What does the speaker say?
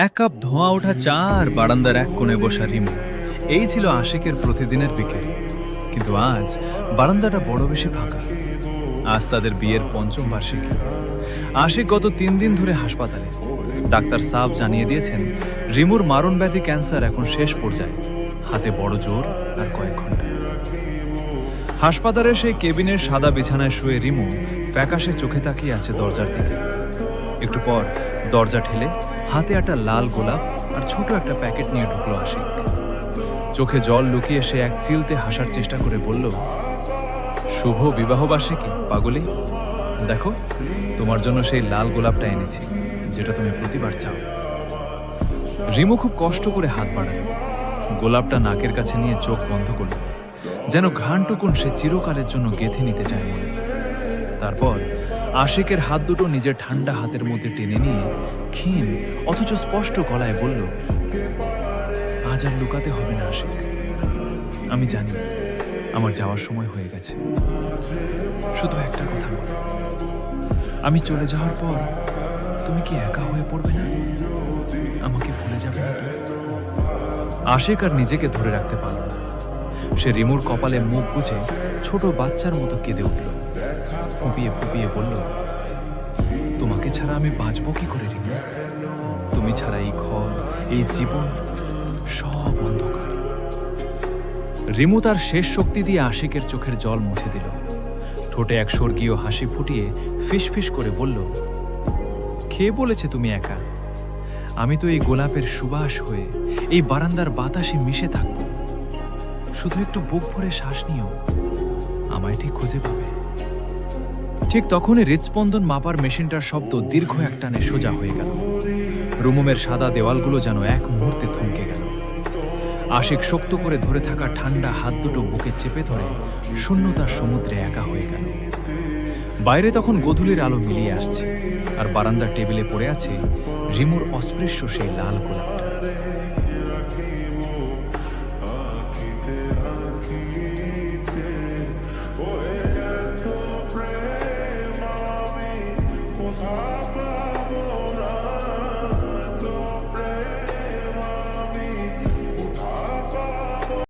এক কাপ ধোঁয়া ওঠা চা আর বারান্দার এক কোণে বসা রিমু, এই ছিল আশিকের প্রতিদিনের বিকেল। কিন্তু আজ বারান্দাটা বড় বেশি ফাঁকা। আজ তাদের বিয়ের পঞ্চম বার্ষিকী। আশিক গত 3 দিন ধরে হাসপাতালে। ডাক্তার সাহেব জানিয়ে দিয়েছেন রিমুর মারণব্যাধি ক্যান্সার এখন শেষ পর্যায়ে, হাতে বড় জোর আর কয়েক ঘন্টা। হাসপাতালের সেই কেবিনের সাদা বিছানায় শুয়ে রিমু ফ্যাকাশে চোখে তাকিয়ে আছে দরজার দিকে। একটু পর দরজা ঠেলে হাতে একটা লাল গোলাপ আর ছোট একটা প্যাকেট নিয়ে ঢুকলো আশিক। চোখে জল লুকিয়ে সে এক চিলতে হাসার চেষ্টা করে বলল, শুভ বিবাহ বার্ষিকী পাগলি। দেখো, তোমার জন্য সেই লাল গোলাপটা এনেছি, যেটা তুমি প্রতিবার চাও। রিমু খুব কষ্ট করে হাত বাড়ালো, গোলাপটা নাকের কাছে নিয়ে চোখ বন্ধ করল, যেন ঘ্রাণটুকুন সে চিরকালের জন্য গেঁথে নিতে চায় মনে। তারপর আশিকের হাত দুটো নিজের ঠান্ডা হাতের মধ্যে টেনে নিয়ে ক্ষীণ অথচ স্পষ্ট গলায় বলল, আজ আর লুকাতে হবে না আশিক। আমি জানি আমার যাওয়ার সময় হয়ে গেছে। শুধু একটা কথা বল, আমি চলে যাওয়ার পর তুমি কি একা হয়ে পড়বে না? আমাকে ভুলে যাবে না তো? আশিক আর নিজেকে ধরে রাখতে পারল না। সে রিমুর কপালে মুখ গুজে ছোট বাচ্চার মতো কেঁদে উঠল, ফুঁপিয়ে ফুঁপিয়ে বলল, তোমাকে ছাড়া আমি বাঁচবো কি করে রিমু? তুমি ছাড়া এই ঘর, এই জীবন সব অন্ধকার। রিমু তার শেষ শক্তি দিয়ে আশিকের চোখের জল মুছে দিল। ঠোঁটে এক স্বর্গীয় হাসি ফুটিয়ে ফিসফিস করে বলল, কে বলেছে তুমি একা? আমি তো এই গোলাপের সুবাস হয়ে এই বারান্দার বাতাসে মিশে থাকব। শুধু একটু বুক ভরে শ্বাস নিও, আমায় ঠিক খুঁজে পাবে। ঠিক তখনই হৃদস্পন্দন মাপার মেশিনটার শব্দ দীর্ঘ এক টানে সোজা হয়ে গেল। রুমের সাদা দেওয়ালগুলো যেন এক মুহূর্তে থমকে গেল। আশিক শক্ত করে ধরে থাকা ঠান্ডা হাত দুটো বুকে চেপে ধরে শূন্যতার সমুদ্রে একা হয়ে গেল। বাইরে তখন গোধূলির আলো মিলিয়ে আসছে, আর বারান্দার টেবিলে পড়ে আছে রিমুর অস্পৃশ্য সেই লাল গোলাপটা।